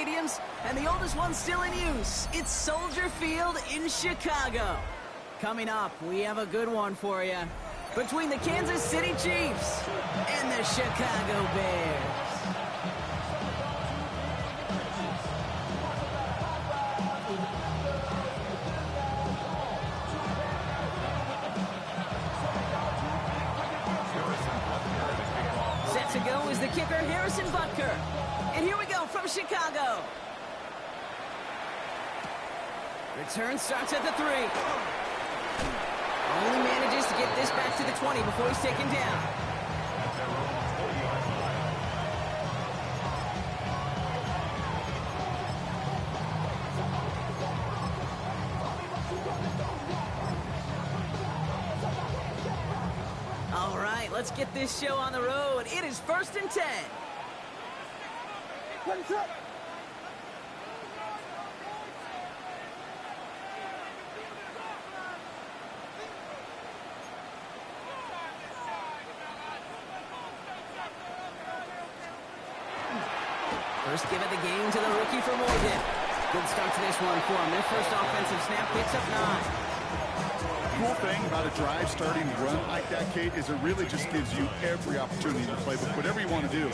stadiums, and the oldest one still in use. It's Soldier Field in Chicago. Coming up, we have a good one for you. Between the Kansas City Chiefs and the Chicago Bears. Set to go is the kicker, Harrison Butker. And here we go from Chicago. Return starts at the 3. Only manages to get this back to the 20 before he's taken down. All right, let's get this show on the road. It is 1st and 10. First give of the game to the rookie for Morgan. Good start to this one for him. Their first offensive snap picks up 9. Cool thing about a drive starting to run like that, Kate, is it really just gives you every opportunity to play with whatever you want to do.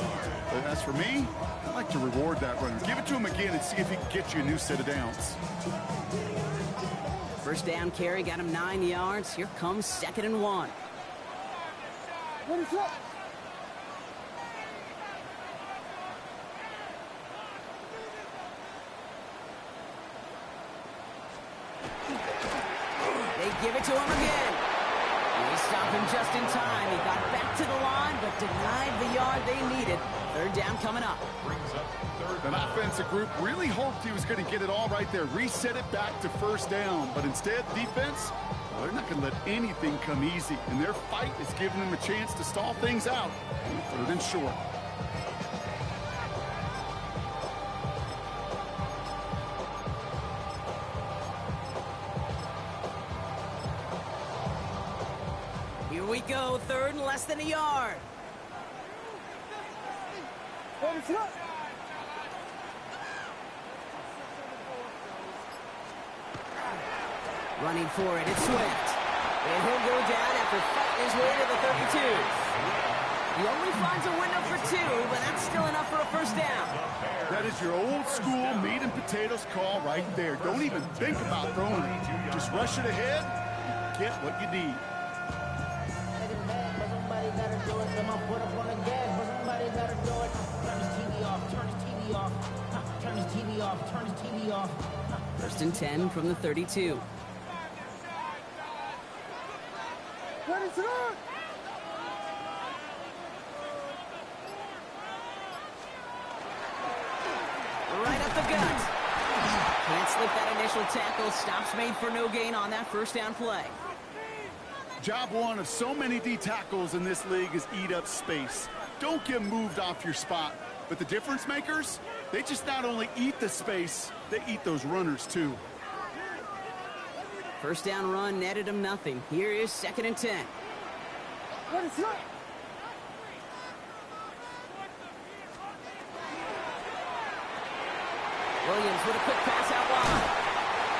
But as for me, I like to reward that runner. Give it to him again and see if he can get you a new set of downs. First down carry got him 9 yards. Here comes 2nd and 1. What is up? Give it to him again. They stopped him just in time. He got back to the line, but denied the yard they needed. 3rd down coming up. That offensive group really hoped he was going to get it all right there. Reset it back to 1st down. But instead, defense, well, they're not going to let anything come easy. And their fight is giving them a chance to stall things out. 3rd and short. Here we go, 3rd and less than a yard. Running for it, it's Swift. And he'll go down after fighting his way to the 32. He only finds a window for 2, but that's still enough for a 1st down. That is your old school meat and potatoes call right there. Don't even think about throwing it. Just rush it ahead and get what you need. Turn his TV off. 1st and 10 from the 32. What is up? Right up the gut. Can't slip that initial tackle. Stops made for no gain on that 1st down play. Job one of so many D tackles in this league is eat up space. Don't get moved off your spot. But the difference makers, they just not only eat the space, they eat those runners too. 1st down run netted him nothing. Here is 2nd and 10. What is up? Williams with a quick pass out wide.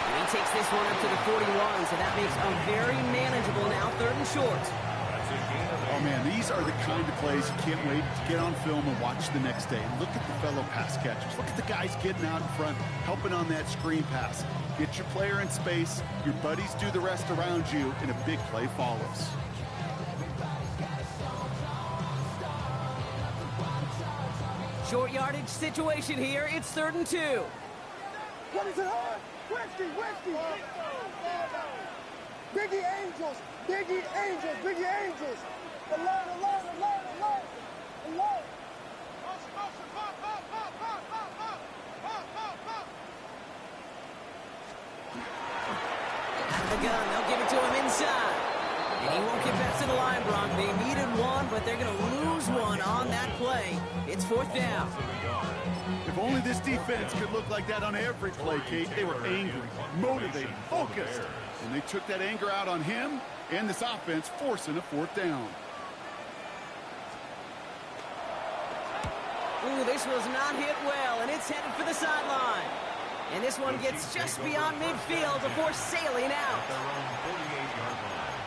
And he takes this one up to the 41, so that makes a very manageable now 3rd and short. Oh man, these are the kind of plays you can't wait to get on film and watch the next day. Look at the fellow pass catchers. Look at the guys getting out in front, helping on that screen pass. Get your player in space, your buddies do the rest around you, and a big play follows. Short yardage situation here. It's 3rd and 2. What is it on? Whiskey! Biggie Angels! Biggie Angels! Alert! Out of the gun, they'll give it to him inside. And he won't get back to the line, Brock. They needed one, but they're going to lose one on that play. It's 4th down. If only this defense could look like that on every play, Kate. They were angry, motivated, focused. And they took that anger out on him and this offense, forcing a 4th down. Ooh, this was not hit well, and it's headed for the sideline. And this one gets just beyond midfield before sailing out. Their own 48-yard line.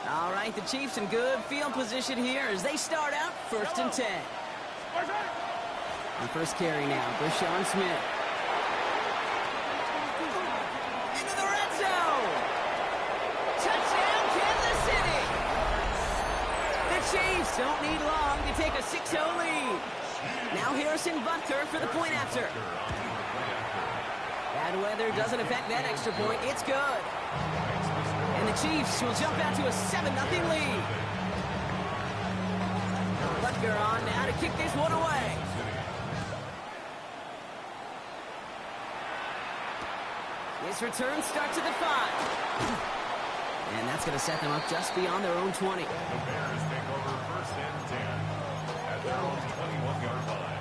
All right, the Chiefs in good field position here as they start out 1st and 10. The first carry now, Layjohn Smith. Into the red zone. Touchdown, Kansas City. The Chiefs don't need long to take a 6-0 lead. Now Harrison Butker for the point after. Bad weather doesn't affect that extra point. It's good. And the Chiefs will jump out to a 7-0 lead. Butker on now to kick this one away. This return starts at the 5. And that's going to set them up just beyond their own 20. The Bears take over 1st and 10 at their own 21-yard line.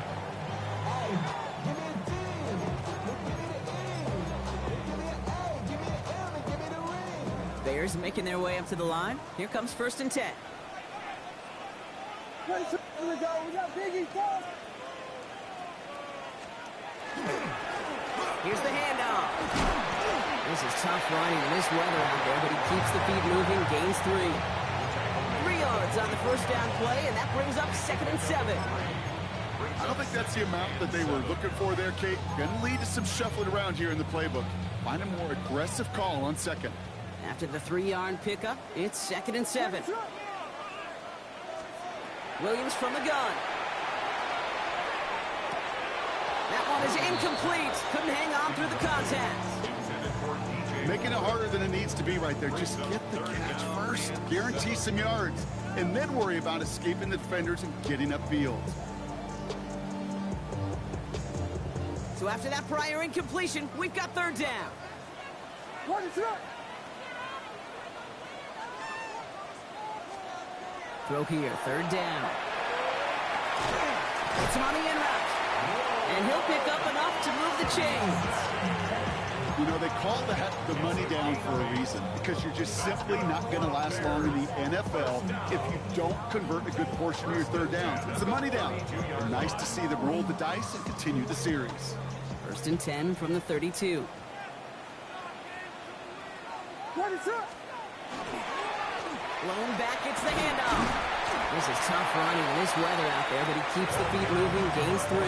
Bears making their way up to the line. Here comes 1st and 10. Ready to go. We got Biggie first. Here's the handoff. This is tough running in this weather out there, but he keeps the feet moving, gains 3. 3 yards on the first down play, and that brings up 2nd and 7. I don't think that's the amount that they were looking for there, Kate. Going to lead to some shuffling around here in the playbook. Find a more aggressive call on 2nd. After the 3-yard pickup, it's 2nd and 7. Williams from the gun. That one is incomplete. Couldn't hang on through the contact. Making it harder than it needs to be right there. Just get the catch first. Guarantee some yards. And then worry about escaping the defenders and getting upfield. So after that prior incompletion, we've got 3rd down. What is up? Throw here, 3rd down. It's him on the in route. And he'll pick up enough to move the chains. You know, they call the money down for a reason, because you're just simply not going to last long in the NFL if you don't convert a good portion of your 3rd downs. It's the money down. And nice to see them roll the dice and continue the series. 1st and 10 from the 32. What is up? Blown back, it's the handoff. This is tough running in this weather out there, but he keeps the feet moving, gains 3.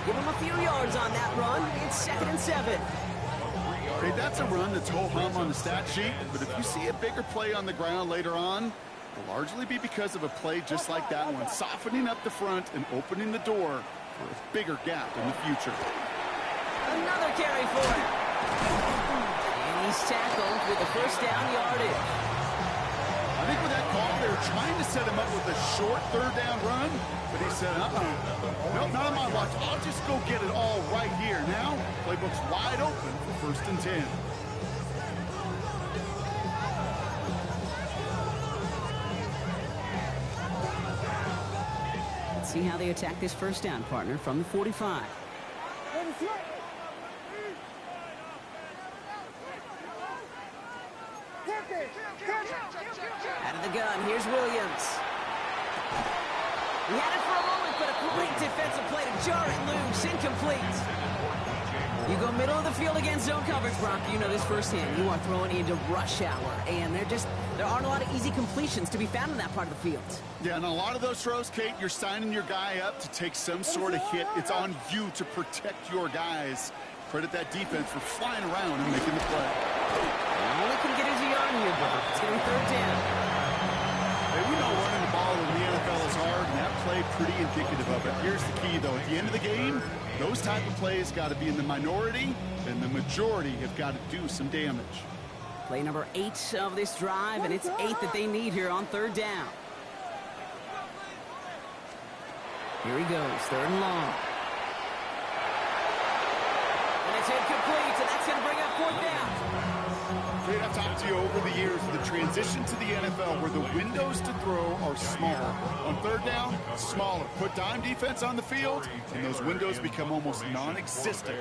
Give him a few yards on that run. It's 2nd and 7. Okay, that's a run that's ho-hum on the stat sheet, but if you see a bigger play on the ground later on, it'll largely be because of a play just like that one, softening up the front and opening the door for a bigger gap in the future. Another carry for him. And he's tackled with the 1st down yardage. I think with that call, they were trying to set him up with a short 3rd down run, but he said, nope, not on my watch. I'll just go get it all right here. Now, playbook's wide open for 1st and 10. Let's see how they attack this 1st down, partner, from the 45. What is up? Out of the gun, here's Williams. He had it for a moment, but a great defensive play to jar it loose. Incomplete. You go middle of the field against zone coverage, Brock. You know this firsthand. You are throwing into rush hour, and there aren't a lot of easy completions to be found in that part of the field. Yeah, and a lot of those throws, Kate, you're signing your guy up to take some sort of hit. It's on you to protect your guys. Credit that defense for flying around and making the play. All he can get is a yard here, Brock. It's going to be 3rd down. Hey, we know running the ball in the NFL is hard, and that play pretty indicative of it. Here's the key, though. At the end of the game, those type of plays got to be in the minority, and the majority have got to do some damage. Play number 8 of this drive, and it's 8 that they need here on 3rd down. Here he goes, 3rd and long. And it's incomplete, and that's going to bring up 4th down. Kate, I've talked to you over the years of the transition to the NFL where the windows to throw are smaller. On 3rd down, smaller. Put dime defense on the field, and those windows become almost non-existent.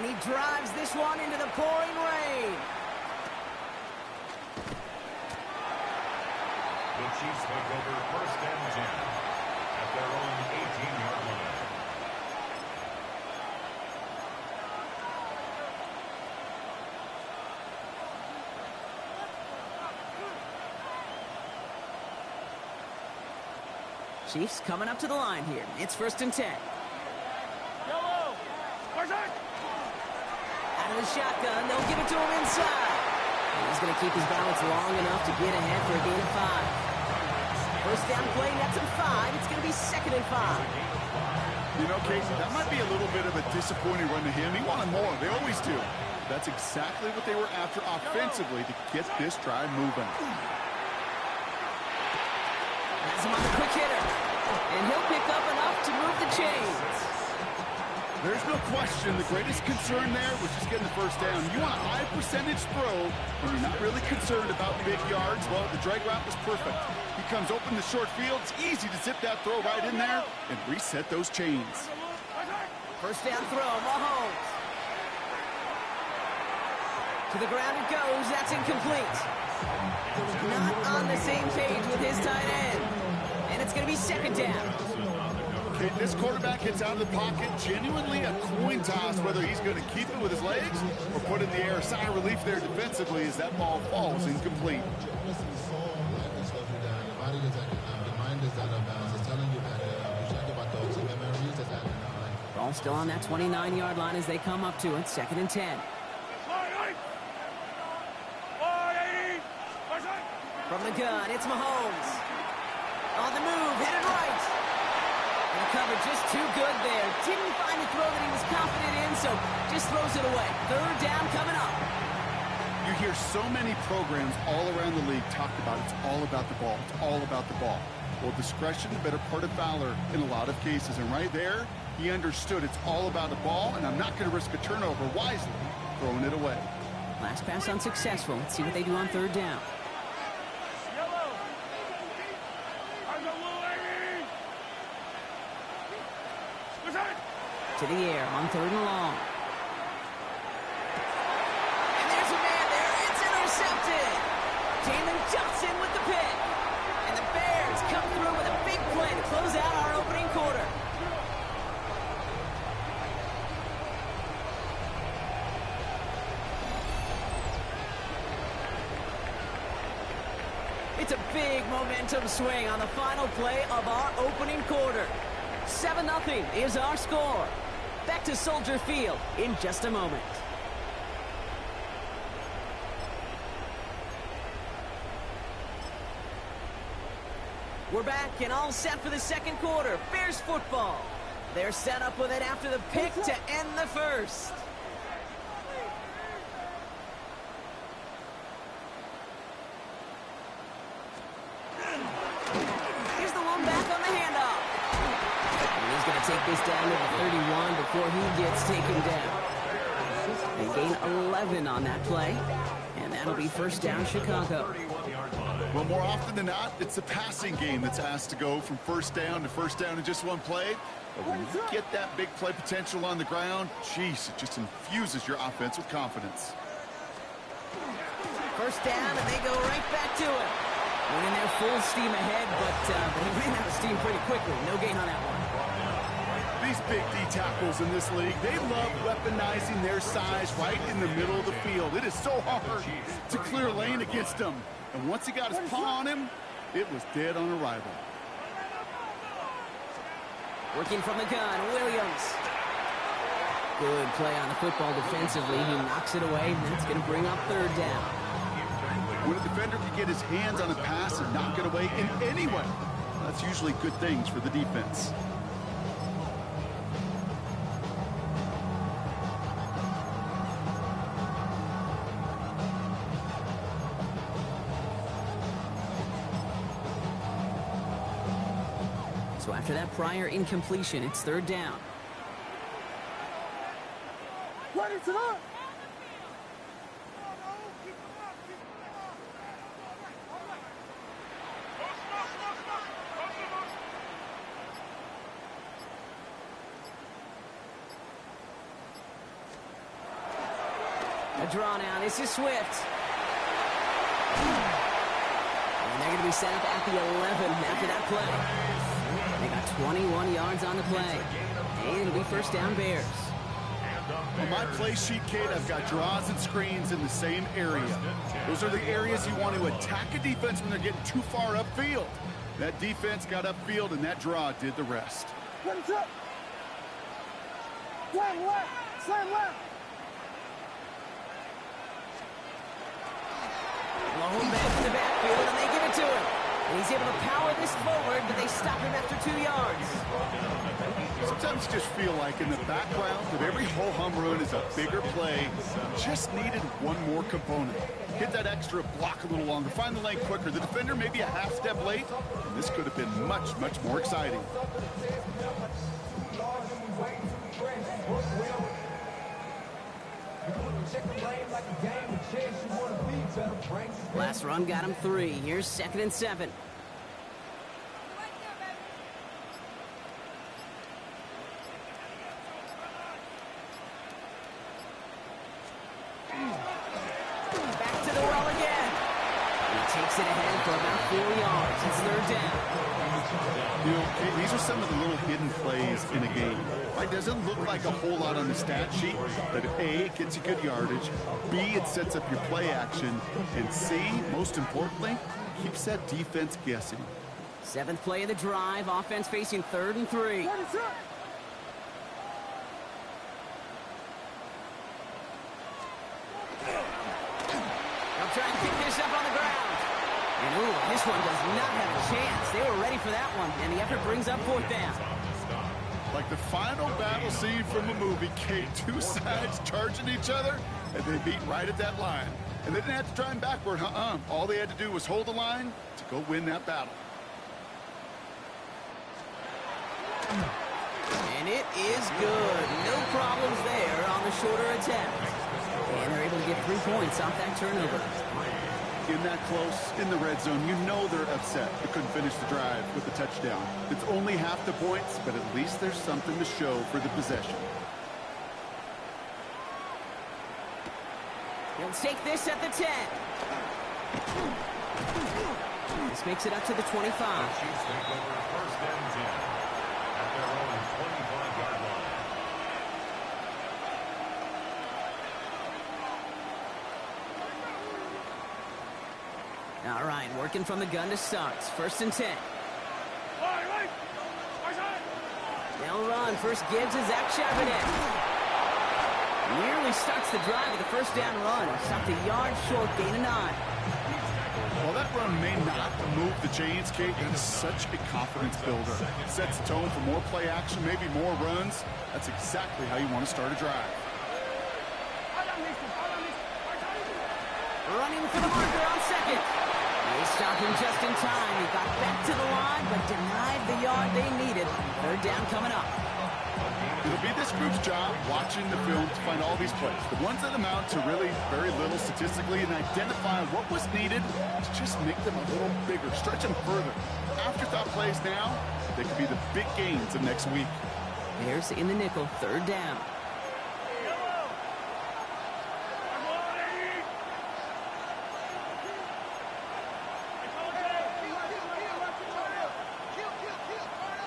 And he drives this one into the pouring rain. The Chiefs take over first and 10 at their own 18-yard line. Chiefs coming up to the line here. It's first and 10. Yellow. Out of the shotgun, they'll give it to him inside. And he's going to keep his balance long enough to get ahead for a gain of 5. First down play, nets him 5. It's going to be second and 5. You know, Casey, that might be a little bit of a disappointing run to him. He wanted more. They always do. That's exactly what they were after offensively to get this drive moving. Has him on the quick hitter. And he'll pick up enough to move the chains. There's no question the greatest concern there was just getting the first down. You want a high percentage throw when you're not really concerned about big yards. Well, the drag route was perfect. He comes open the short field. It's easy to zip that throw right in there and reset those chains. First down throw, Mahomes. To the ground it goes. That's incomplete. Not on the same page with his tight end. And it's going to be second down. Okay, this quarterback gets out of the pocket, genuinely a coin toss whether he's going to keep it with his legs or put it in the air. Sigh of relief there defensively as that ball falls incomplete. Ball still on that 29-yard line as they come up to it. Second and 10. From the gun, it's Mahomes. On the move, headed right. And the cover just too good there. Didn't find the throw that he was confident in, so just throws it away. Third down coming up. You hear so many programs all around the league talk about it's all about the ball. It's all about the ball. Well, discretion, the better part of valor in a lot of cases. And right there, he understood it's all about the ball, and I'm not going to risk a turnover wisely, throwing it away. Last pass unsuccessful. Let's see what they do on third down. To the air on third and long. And there's a man there. It's intercepted. Jalen Johnson with the pick. And the Bears come through with a big play to close out our opening quarter. It's a big momentum swing on the final play of our opening quarter. 7-0 is our score. Back to Soldier Field in just a moment. We're back and all set for the second quarter. Bears football. They're set up with it after the pick to end the first. Here's the one back on the handoff. He's going to take this down to the 31 before he gets taken down. They gain 11 on that play, and that'll be first down Chicago. Well, more often than not, it's the passing game that's asked to go from first down in just one play. But when you get that big play potential on the ground, geez, it just infuses your offense with confidence. First down, and they go right back to it. Went in there full steam ahead, but they ran out of steam pretty quickly. No gain on that one. These big D tackles in this league, they love weaponizing their size right in the middle of the field. It is so hard to clear lane against them. And once he got his paw on him, it was dead on arrival. Working from the gun, Williams. Good play on the football defensively. He knocks it away, and that's going to bring up third down. When a defender can get his hands on a pass and knock it away in any way, that's usually good things for the defense. So after that prior incompletion, it's third down. Ready to run. draw now. This is Swift. And they're going to be set up at the 11 after that play. They got 21 yards on the play. And it'll be first down Bears. On my play sheet, Kate, I've got draws and screens in the same area. Those are the areas you want to attack a defense when they're getting too far upfield. That defense got upfield, and that draw did the rest. Slam left! Slam left! Blown back in the backfield, and they give it to him. And he's able to power this forward, but they stop him after 2 yards. Sometimes you just feel like in the background of every ho-hum run is a bigger play. Just needed one more component. Hit that extra block a little longer. Find the lane quicker. The defender may be a half step late, and this could have been much, much more exciting. Last run got him 3. Here's 2nd and 7. Back to the well again. He takes it ahead for about 4 yards. It's 3rd down. You know, these are some of the little hidden plays in a game. It doesn't look like a whole lot on the stat sheet, but A, it gets you good yardage, B, it sets up your play action, and C, most importantly, keeps that defense guessing. 7th play of the drive. Offense facing 3rd and 3. What is up? They'll try and pick this up on the ground. And ooh, this one does not have a chance. They were ready for that one, and the effort brings up 4th down. Like the final battle scene from a movie, Kate, 2 sides charging each other, and they beat right at that line. And they didn't have to drive backward, All they had to do was hold the line to go win that battle. And it is good. No problems there on the shorter attempt. And they're able to get 3 points off that turnover. In that close, in the red zone, you know they're upset they couldn't finish the drive with the touchdown. It's only half the points, but at least there's something to show for the possession. He'll take this at the 10. This makes it up to the 25. Chiefs take over 1st and 10 at their own 25-yard line. All right, working from the gun to start. 1st and 10. They'll run. First gives is Zach Charbonnet. Nearly starts the drive with a 1st down run. Stopped a yard short, gain of 9. While that run may not move the chains, Kate, it's such a confidence builder. It sets the tone for more play action, maybe more runs. That's exactly how you want to start a drive. Running for the marker on 2nd. They stopped him just in time. He got back to the line, but denied the yard they needed. 3rd down coming up. It'll be this group's job watching the film to find all these plays. The ones that amount to really very little statistically and identify what was needed to just make them a little bigger, stretch them further. Afterthought plays now, they could be the big gains of next week. Bears in the nickel, 3rd down.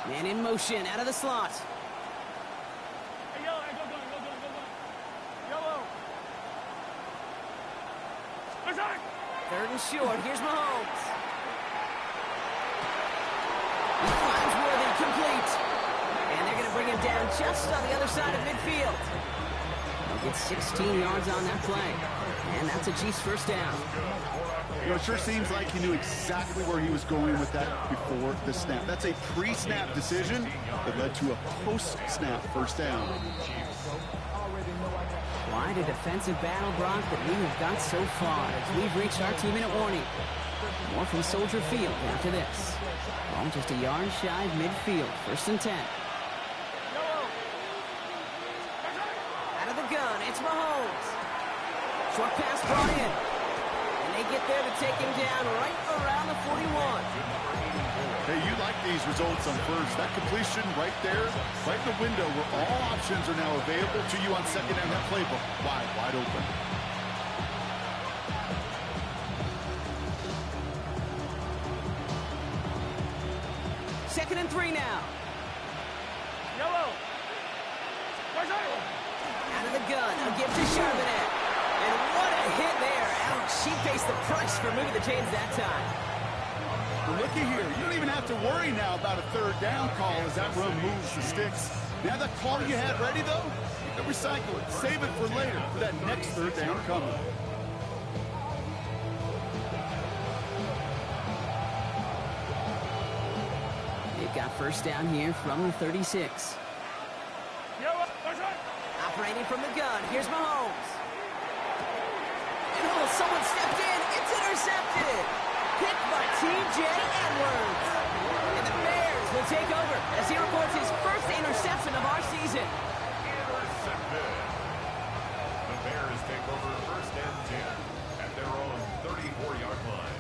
Man in motion, out of the slot. Third and short, here's Mahomes. He finds Worthy, complete. And they're going to bring him down just on the other side of midfield. He'll get 16 yards on that play. And that's a Chiefs 1st down. You know, it sure seems like he knew exactly where he was going with that before the snap. That's a pre-snap decision that led to a post-snap 1st down. Quite a defensive battle, Brock, that we have got so far as we've reached our 2-minute warning. More from Soldier Field after this. Ball just a yard shy of midfield. 1st and 10. Out of the gun, it's Mahomes. Short pass brought in. And they get there to take him down right around the 41. Hey, you like these results on 1st. That completion right there, right in the window where all options are now available to you on 2nd and that playbook. Wide open. 2nd and 3 now. Yellow. Out of the gun, a gift to Charbonnet. And what a hit there. Ouch, she faced the price for moving the chains that time. Well, looky here. You don't even have to worry now about a 3rd down call as that run moves the sticks. Now that call you had ready, though, you can recycle it. Save it for later for that next 3rd down coming. They've got 1st down here from the 36. Operating from the gun, here's Mahomes. And oh, someone stepped in, it's intercepted. Picked by T.J. Edwards. And the Bears will take over as he records his 1st interception of our season. Intercepted. The Bears take over 1st and 10 at their own 34-yard line.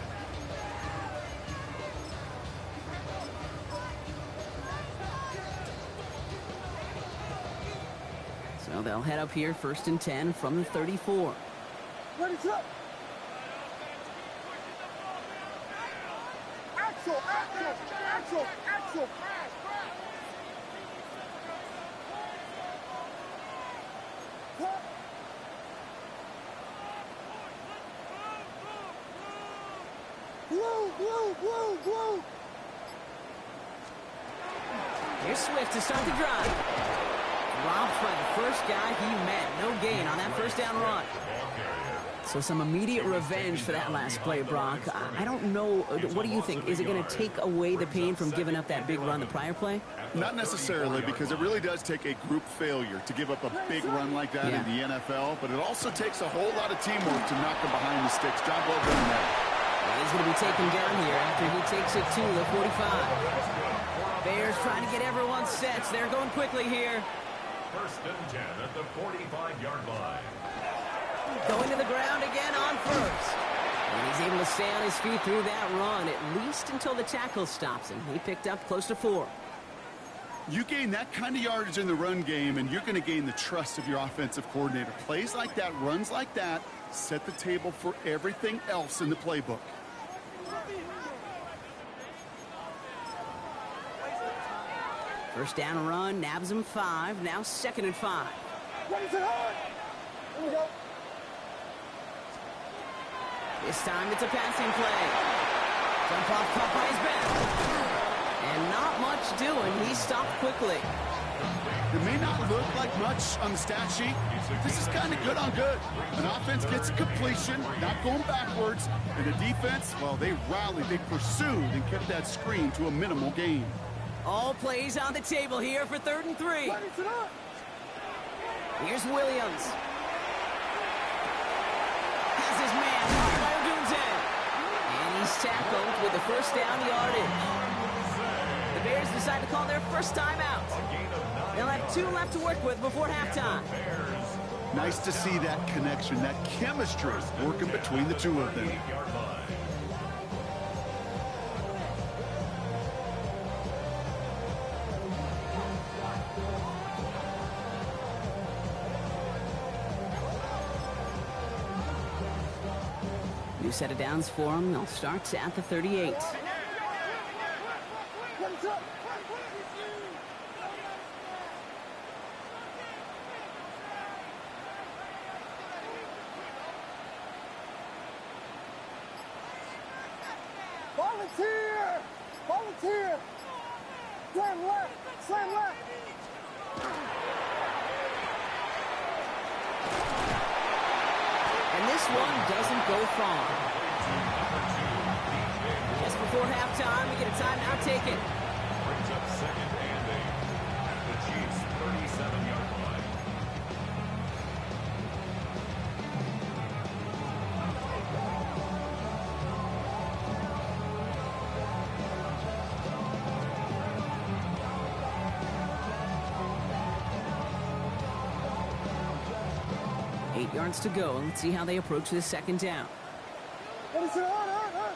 So they'll head up here 1st and 10 from the 34. Ready, set. Axel, Axel, Axel, Axel. Blue, blue, blue, blue. Here's Swift to start the drive. Robbed by the first guy he met. No gain on that 1st down run. So some immediate revenge for that last play, Brock. I don't know. What do you think? Is it going to take away the pain from giving up that big run the prior play? Not necessarily, because it really does take a group failure to give up a big run like that in the NFL, but it also takes a whole lot of teamwork to knock them behind the sticks. Job well done there. Well, he's going to be taken down here after he takes it to the 45. Bears trying to get everyone set. So they're going quickly here. 1st and 10 at the 45-yard line. Going to the ground again on 1st. And he's able to stay on his feet through that run, at least until the tackle stops him. He picked up close to 4. You gain that kind of yardage in the run game, and you're going to gain the trust of your offensive coordinator. Plays like that, runs like that, set the table for everything else in the playbook. First down run, nabs him 5. Now 2nd and 5. Ready, set, hard. Here we go. This time it's a passing play. Jump off caught by his back. And not much doing. He stopped quickly. It may not look like much on the stat sheet. This is kind of good on good. An offense gets completion, not going backwards. And the defense, well, they rallied, they pursued, and kept that screen to a minimal gain. All plays on the table here for 3rd and 3. Ready, set, up. Here's Williams. Has his man caught by Odunze. And he's tackled with the 1st down yardage. The Bears decide to call their 1st timeout. They'll have 2 left to work with before halftime. Nice to see that connection, that chemistry working between the two of them. New set of downs for them. They'll start at the 38. Ready, set. Volunteer! Volunteer! Slam left! Slam left! And this one doesn't go far. Just before halftime, we get a timeout taken. Brings up 2nd and 8 at the Chiefs' 37-yard line. Yards to go. Let's see how they approach this 2nd down. Ready, set, hard.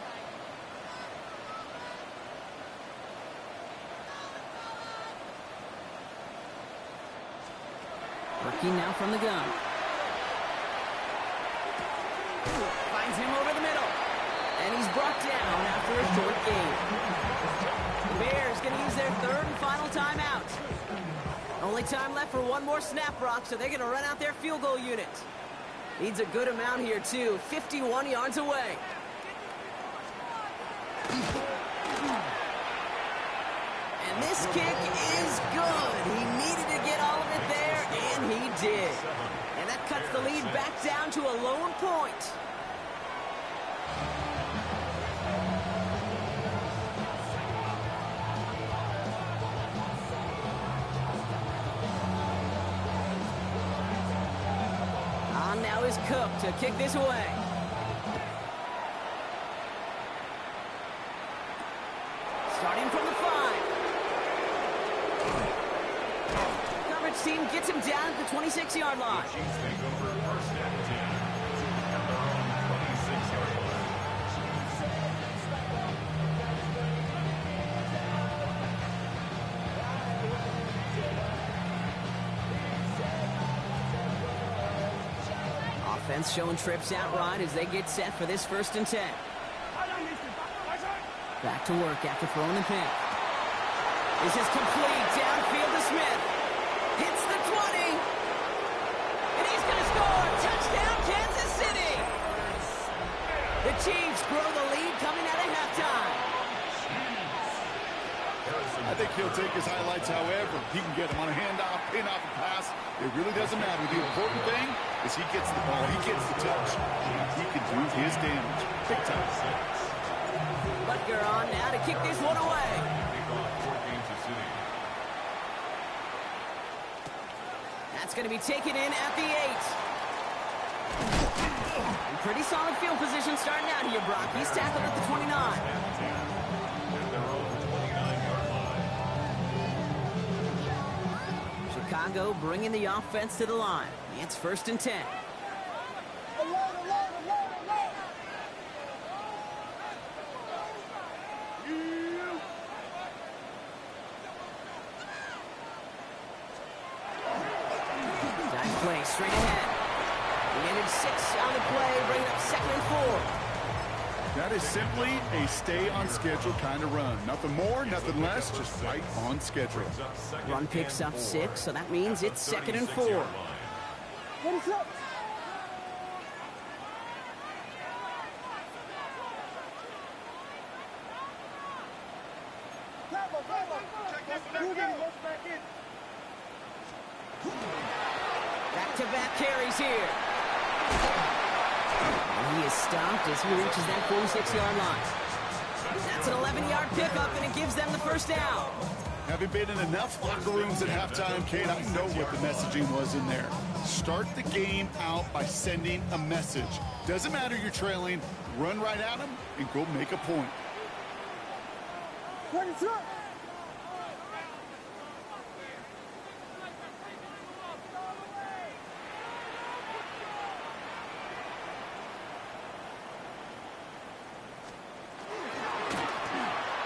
Working now from the gun. Finds him over the middle. And he's brought down after a short gain. The Bears going to use their third and final timeout. Only time left for one more snap, Brock, so they're going to run out their field goal unit. Needs a good amount here, too. 51 yards away. And this kick is good. He needed to get all of it there, and he did. And that cuts the lead back down to a lone point. On now is Cook to kick this away. Starting from the 5. Coverage team gets him down at the 26-yard line. The Chiefs take over first and 10 at their own 26-yard line. Offense showing trips out right as they get set for this 1st and 10. Back to work after throwing the pick. This is complete downfield to Smith. Hits the 20. And he's going to score. Touchdown, Kansas City. The Chiefs grow the lead coming out of halftime. I think he'll take his highlights however he can get them on a handoff, pin-off, and pass. It really doesn't matter. The important thing is he gets the ball, he gets the touch, and he can do his damage. Big time. Butker on now to kick this one away. That's going to be taken in at the 8. Pretty solid field position starting out here, Brock. He's tackled at the 29. Chicago bringing the offense to the line. It's 1st and 10. Nice play straight ahead. He ended 6 on the play, bringing up 2nd and 4. That is simply a stay-on-schedule kind of run. Nothing more, nothing less, just right on schedule. Run picks up 6, so that means it's 2nd and 4. What is up? Back-to-back carries here. And he is stopped as he reaches that 46-yard line. That's an 11-yard pickup, and it gives them the 1st down. Having been in enough locker rooms at halftime, Kate, I know what the messaging was in there. Start the game out by sending a message. Doesn't matter you're trailing, run right at them and go make a point.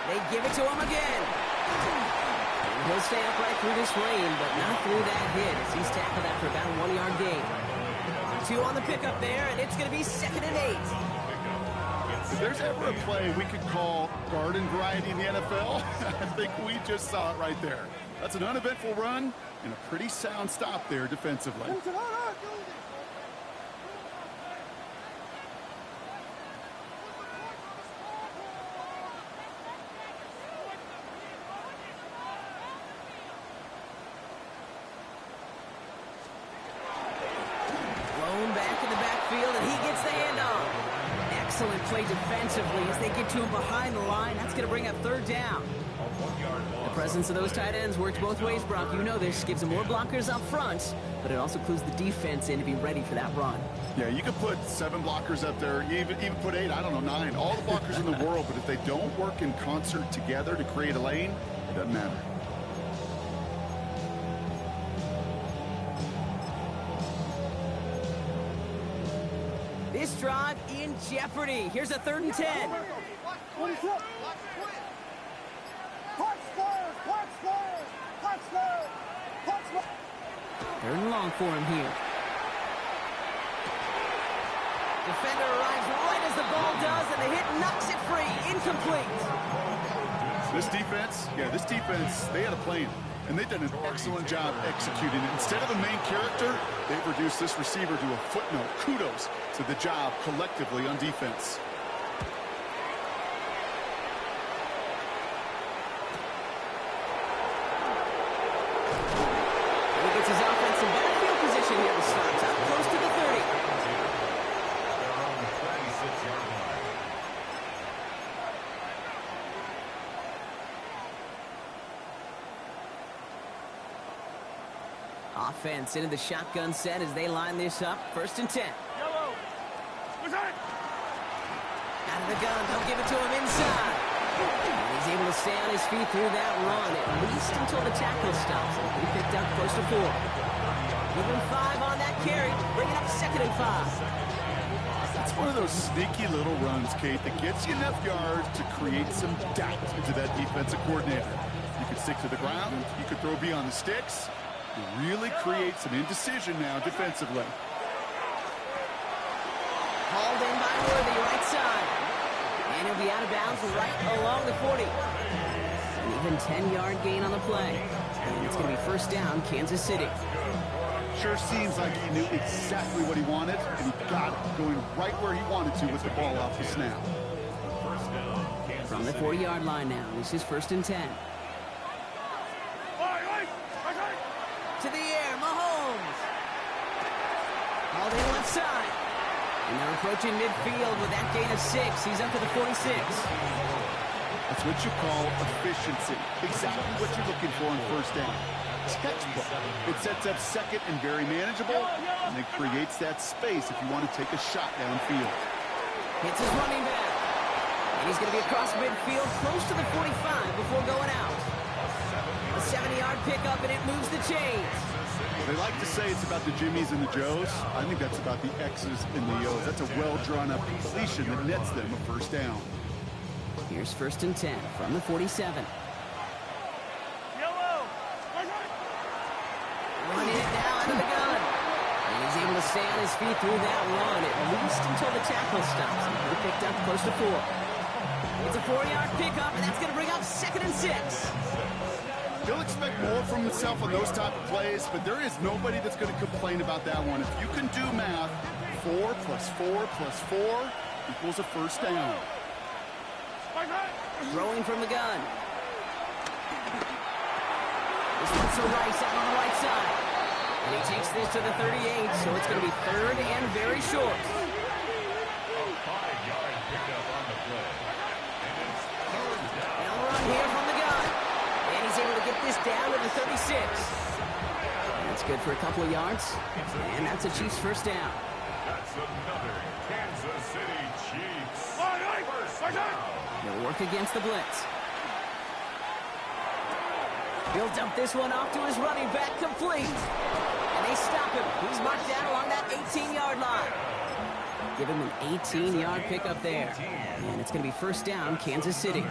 They give it to him again. And he'll stay upright through this rain, but not through that hit as he's tackled after about a 1-yard gain. 2 on the pickup there, and it's going to be 2nd and 8. If there's ever a play we could call garden variety in the NFL, I think we just saw it right there. That's an uneventful run and a pretty sound stop there defensively. Back in the backfield, and he gets the handoff. Excellent play defensively as they get to him behind the line. That's going to bring up 3rd down. The presence of those tight ends works both ways, Brock. You know this. Gives them more blockers up front, but it also clues the defense in to be ready for that run. Yeah, you could put 7 blockers up there, even put 8, I don't know, 9. All the blockers in the world, but if they don't work in concert together to create a lane, it doesn't matter. This drive in jeopardy. Here's a 3rd and 10. What is up? Punch flyers! Punch flyers! Punch flyers! Punch flyers! 3rd and long for him here. Defender arrives right as the ball does, and the hit knocks it This defense, they had a plan, and they've done an excellent job executing it. Instead of a main character, they've reduced this receiver to a footnote. Kudos to the job collectively on defense. He gets his offense in better field position here to start. Up close to the 30. Offense into the shotgun set as they line this up. 1st and 10. Yellow. What's that? Out of the gun, they'll give it to him inside. And he's able to stay on his feet through that run, at least until the tackle stops. He picked up close to 4. Give him 5 on that carry, bringing up 2nd and 5. It's one of those sneaky little runs, Kate, that gets you enough yards to create some doubt into that defensive coordinator. You could stick to the ground, you could throw beyond the sticks. You really create some indecision now defensively. Hauled in by Worthy, right side. And he'll be out of bounds right along the 40. An even 10-yard gain on the play. And it's going to be 1st down, Kansas City. Sure seems like he knew exactly what he wanted, and he got it, going right where he wanted to with the ball off the snap. From the 40-yard line now, this is 1st and 10. To the air, Mahomes. Hauled in left side. And they're approaching midfield with that gain of 6. He's up to the 46. That's what you call efficiency. Exactly what you're looking for on 1st down. Textbook. It sets up 2nd and very manageable, and it creates that space if you want to take a shot downfield. Hits his running back. And he's going to be across midfield close to the 45 before going out. A 70-yard pickup, and it moves the chains. They like to say it's about the Jimmies and the Joes. I think that's about the X's and the O's. That's a well-drawn-up completion that nets them a 1st down. Here's 1st and 10 from the 47. Yellow. Running it now out of the gun. And he's able to stay on his feet through that run, at least until the tackle stops. He picked up close to 4. It's a 4-yard pickup, and that's going to bring up 2nd and 6. He'll expect more from himself on those type of plays, but there is nobody that's going to complain about that one. If you can do math, 4 plus 4 plus 4 equals a 1st down. Throwing from the gun. This one's to Rice out on the right side. And he takes this to the 38, so it's going to be 3rd and very short. A 5-yard pickup on the play. And it's 3rd down. Now run here from the gun. And he's able to get this down to the 36. That's good for a couple of yards. And that's a Chiefs 1st down. That's another Kansas City Chiefs. First down. They'll work against the blitz. He'll dump this one off to his running back, complete. And they stop him. He's marked down along that 18-yard line. Give him an 18-yard pickup there. And it's going to be 1st down, Kansas City.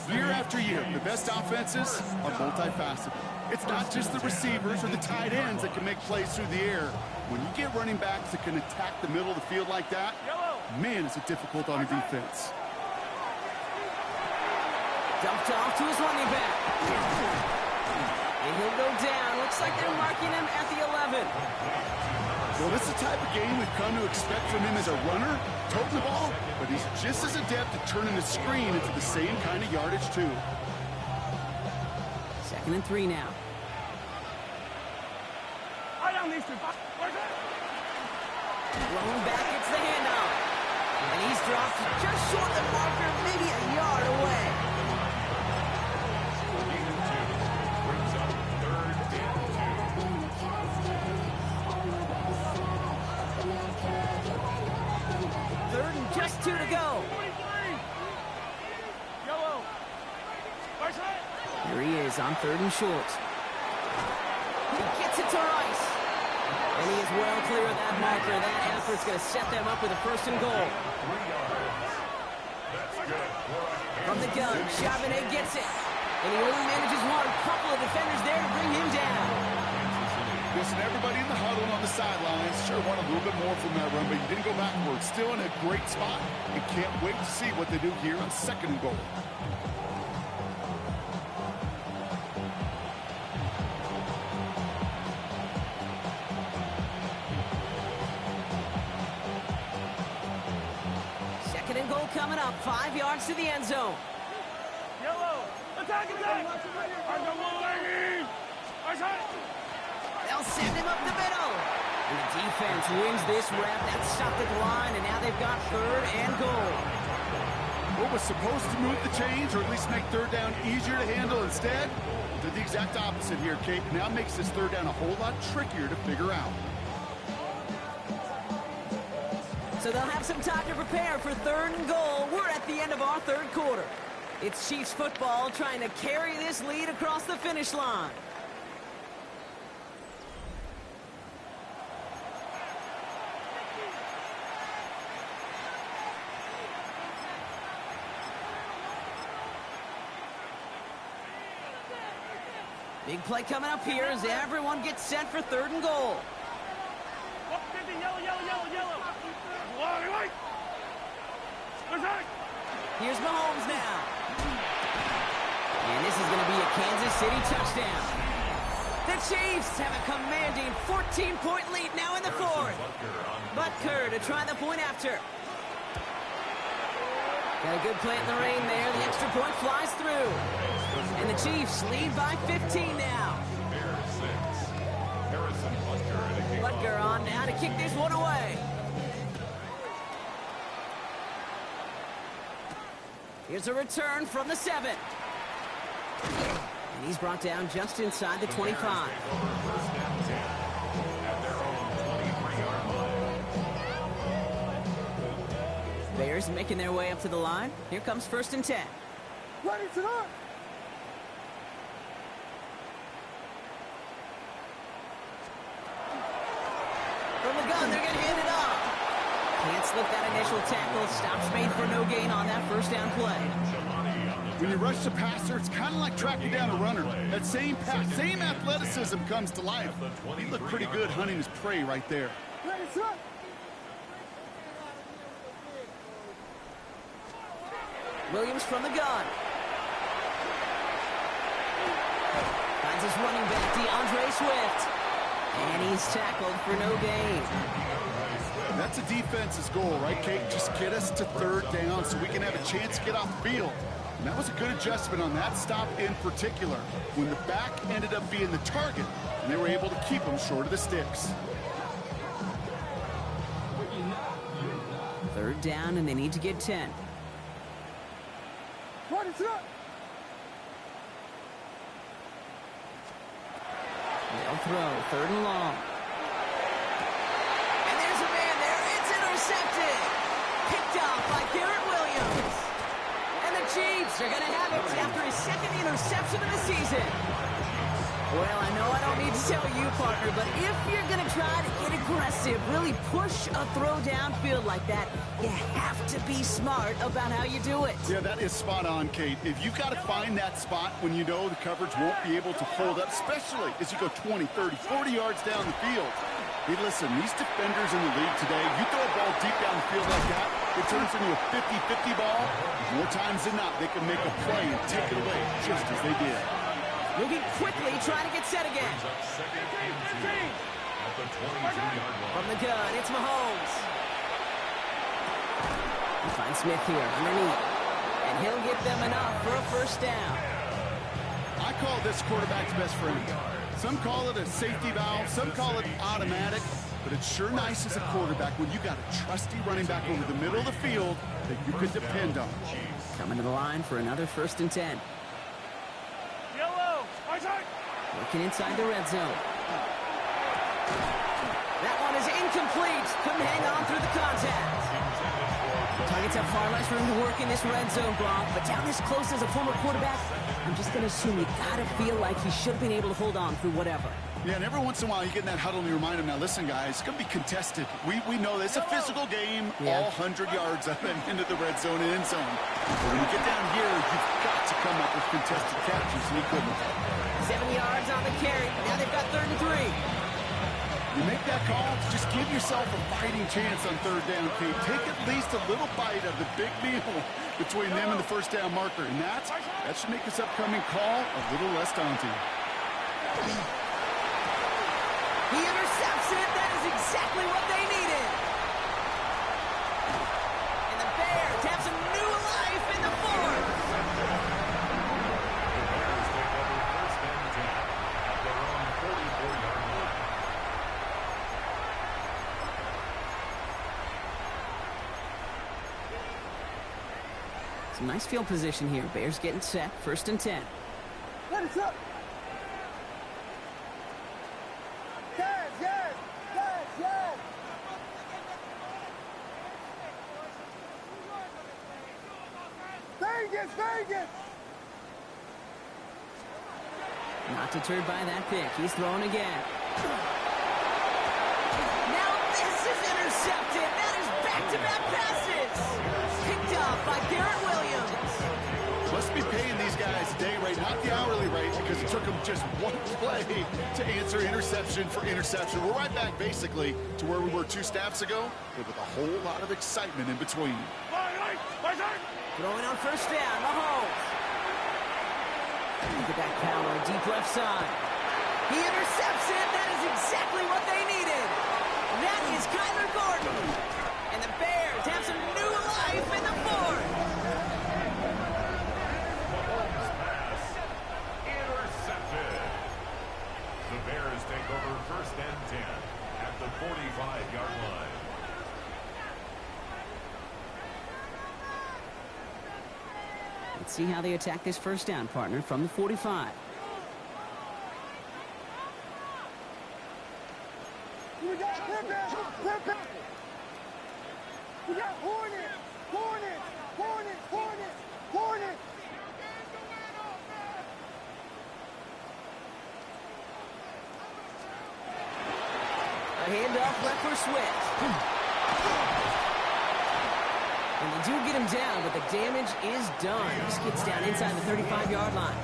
Year after year, the best offenses are multifaceted. It's not just the receivers or the tight ends that can make plays through the air. When you get running backs that can attack the middle of the field like that, man, is it difficult on a defense. Dumped off to his running back. And he'll go down. Looks like they're marking him at the 11. Well, this is the type of game we've come to expect from him as a runner, toting the ball, but he's just as adept at turning the screen into the same kind of yardage, too. 2nd and 3 now. Rolling back, it's the handoff. And he's dropped just short of the marker, maybe a yard away. Brings up 3rd and 2. 3rd and just 2 to go. Here he is on 3rd and short. He gets it to Rice. And he is well clear of that marker. That effort's going to set them up with a 1st and goal. 3 yards. That's good. From the gun, Charbonnet gets it. And he only manages one. Couple of defenders there to bring him down. Listen, everybody in the huddle and on the sidelines sure want a little bit more from that run, but you didn't go backwards. Still in a great spot. And can't wait to see what they do here on 2nd and goal. Second and goal coming up. 5 yards to the end zone. Yellow. Attack, attack. They'll send him up the middle. And the defense wins this rep. That's stopped at the line, and now they've got third and goal. What was supposed to move the chains, or at least make third down easier to handle, instead did the exact opposite here, Kate. Now makes this third down a whole lot trickier to figure out. So they'll have some time to prepare for third and goal. We're at the end of our third quarter. It's Chiefs football trying to carry this lead across the finish line. Big play coming up here as everyone gets set for third and goal. Here's Mahomes now. And this is going to be a Kansas City touchdown. The Chiefs have a commanding 14-point lead now in the fourth. Butker to try the point after. Got a good play in the rain there. The extra point flies through. And the Chiefs lead by 15 now. Butker on now to kick this one away. Here's a return from the 7. And he's brought down just inside the 25. Bears making their way up to the line. Here comes 1st and 10. Ready to run. From the gun, they're going to hand it off. Can't slip that initial tackle. Stops made for no gain on that first down play. When you rush the passer, it's kind of like tracking down a runner. That same pass, same athleticism comes to life. He looked pretty good hunting his prey right there. Ready to run. Williams from the gun. Finds his running back, DeAndre Swift. And he's tackled for no gain. That's a defense's goal, right, Kate? Just get us to third down so we can have a chance to get off the field. And that was a good adjustment on that stop in particular, when the back ended up being the target, and they were able to keep him short of the sticks. Third down, and they need to get 10. Ready to run. They'll throw, 3rd and long. And there's a man there. It's intercepted. Picked off by Garrett Williams. And the Chiefs are going to have it after his 2nd interception of the season. Well, I know I don't need to tell you, partner, but if you're going to try to get aggressive, really push a throw downfield like that, you have to be smart about how you do it. Yeah, that is spot on, Kate. If you've got to find that spot when you know the coverage won't be able to hold up, especially as you go 20, 30, 40 yards down the field. Hey, listen, these defenders in the league today, you throw a ball deep down the field like that, it turns into a 50-50 ball. More times than not, they can make a play and take it away, just as they did. Moving quickly, trying to get set again. From the gun, it's Mahomes. He finds Smith here underneath. And he'll get them enough for a first down. I call this quarterback's best friend. Some call it a safety valve, some call it automatic, but it's sure nice as a quarterback when you got a trusty running back over the middle of the field that you could depend on. Coming to the line for another 1st and 10. Working inside the red zone. That one is incomplete. Couldn't hang on through the contact. Targets have far less room to work in this red zone, Brock, but down this close as a former quarterback, I'm just going to assume you got to feel like he should have been able to hold on through whatever. Yeah, and every once in a while you get in that huddle and you remind him, now listen, guys, it's going to be contested. We know this. It's a physical game, all 100 yards up and into the red zone and end zone. But when you get down here, you've got to come up with contested catches, and he couldn't. 7 yards on the carry. Now they've got 3rd and 3. You make that call, just give yourself a fighting chance on third down, Kate. Take at least a little bite of the big meal between them and the first down marker. And that should make this upcoming call a little less daunting. He intercepts it. That is exactly what they needed. And the Bears Some nice field position here. Bears getting set. 1st and 10. Let it up. Yes, yes, yes, yes. Vegas, Vegas. Not deterred by that pick. He's throwing again. Now this is intercepted. That is back-to-back passes. Picked off by Garrett Williams. Must be paying these guys a day rate, not the hourly rate, because it took them just one play to answer interception for interception. We're right back, basically, to where we were 2 snaps ago, but with a whole lot of excitement in between. Throwing on 1st down, Mahomes. Look at that power, deep left side. He intercepts it. That is exactly what they needed. That is Kyler Gordon. And the Bears have some new life in the 4th. Pass intercepted. The Bears take over 1st and 10 at the 45-yard line. Let's see how they attack this 1st down, partner, from the 45. We got Pippin. We got Hornet. A handoff left for Swift. And they do get him down, but the damage is done. Just gets down inside the 35-yard line.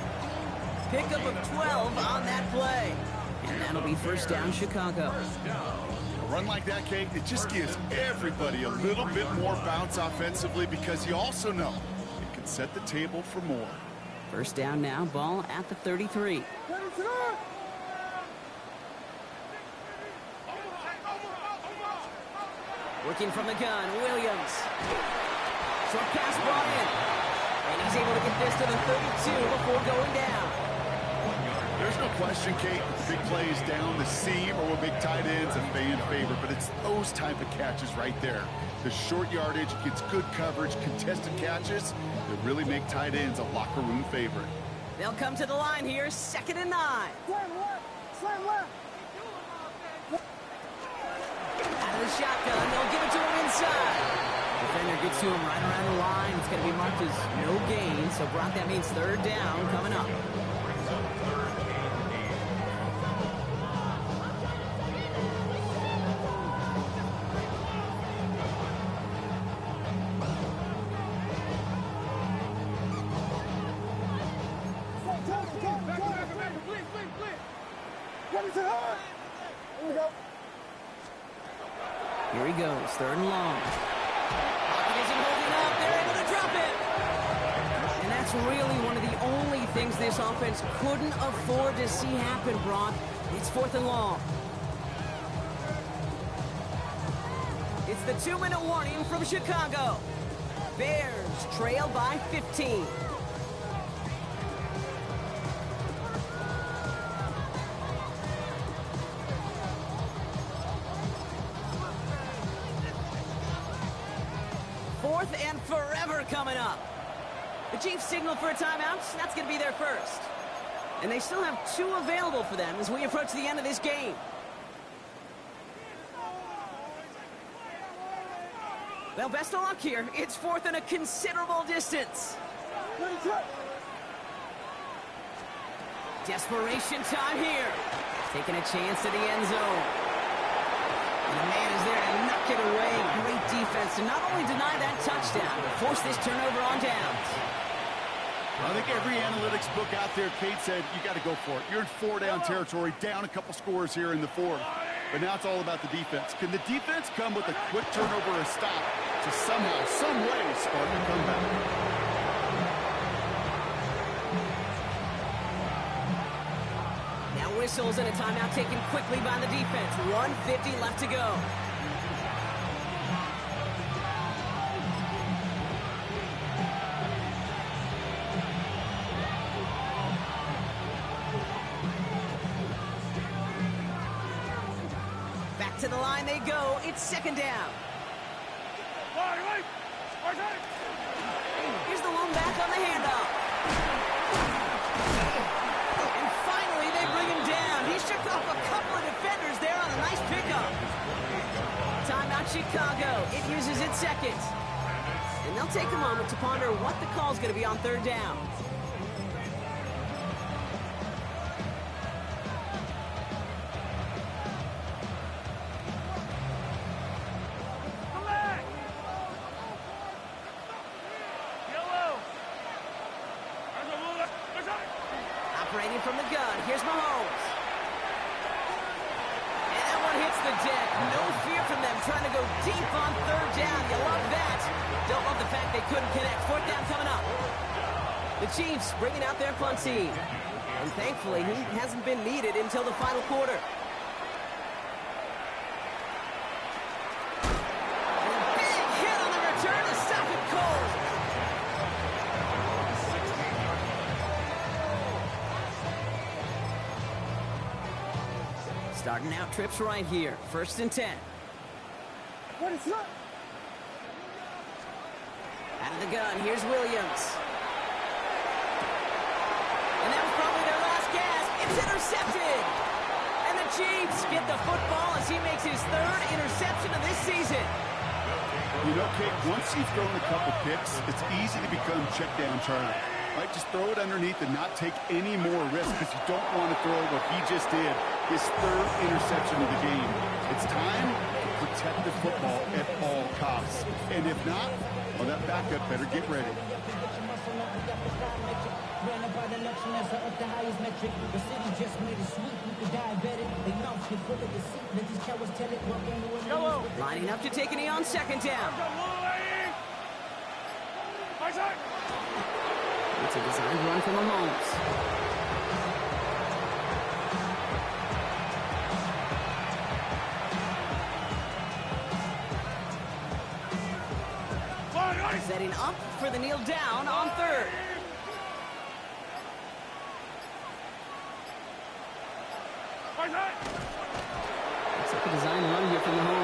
Pickup of 12 on that play. And that'll be 1st down, Chicago. A run like that, Kate, it just gives everybody a little bit more bounce offensively because you also know it can set the table for more. 1st down now, ball at the 33. Working from the gun, Williams. Short pass brought in. And he's able to get this to the 32 before going down. There's no question, Kate, big plays down the seam or with big tight ends a fan favorite, but it's those type of catches right there. The short yardage gets good coverage, contested catches that really make tight ends a locker room favorite. They'll come to the line here, 2nd and 9. Slam left. Out of the shotgun, they'll give it to him inside. Defender gets to him right around the line. It's going to be marked as no gain, so Brock, that means 3rd down coming up. Here he goes, 3rd and long. Pocket isn't holding up. They're able to drop it. And that's really one of the only things this offense couldn't afford to see happen, Brock. It's 4th and long. It's the 2-minute warning from Chicago. Bears trail by 15. And forever coming up. The Chiefs signal for a timeout. That's going to be their first. And they still have 2 available for them as we approach the end of this game. Well, best of luck here. It's 4th and a considerable distance. Desperation time here. Taking a chance at the end zone. And the man is there to knock it away. Great defense to not only deny that touchdown, but force this turnover on downs. I think every analytics book out there, Kate said, you got to go for it. You're in 4-down territory, down a couple scores here in the 4th. But now it's all about the defense. Can the defense come with a quick turnover or stop to somehow, some way, spark a comeback? Whistles and a timeout taken quickly by the defense. 1:50 left to go. Back to the line they go. It's 2nd down. Here's the lone Chicago. It uses its second. And they'll take a moment to ponder what the call's going to be on third down. Operating from the gun, here's Mahomes. And that one hits the deck. No fear from them trying to go deep on third down. You love that. Don't love the fact they couldn't connect. Fourth down coming up. The Chiefs bringing out their punt team. And thankfully, he hasn't been needed until the final quarter. And a big hit on the return to stop it cold. Starting out trips right here. 1st and 10. What is up? Out of the gun, here's Williams. And that was probably their last gasp. It's intercepted. And the Chiefs get the football as he makes his 3rd interception of this season. You know, Kate, once you've thrown a couple picks, it's easy to become check down Charlie. Right, just throw it underneath and not take any more risk because you don't want to throw what he just did, his 3rd interception of the game. It's time to protect the football at all costs. And if not, well, that backup better get ready. Lining up to take a knee on 2nd down. It's a designed run from Mahomes. Setting up for the kneel down on 3rd. Looks like a design run here from Mahomes.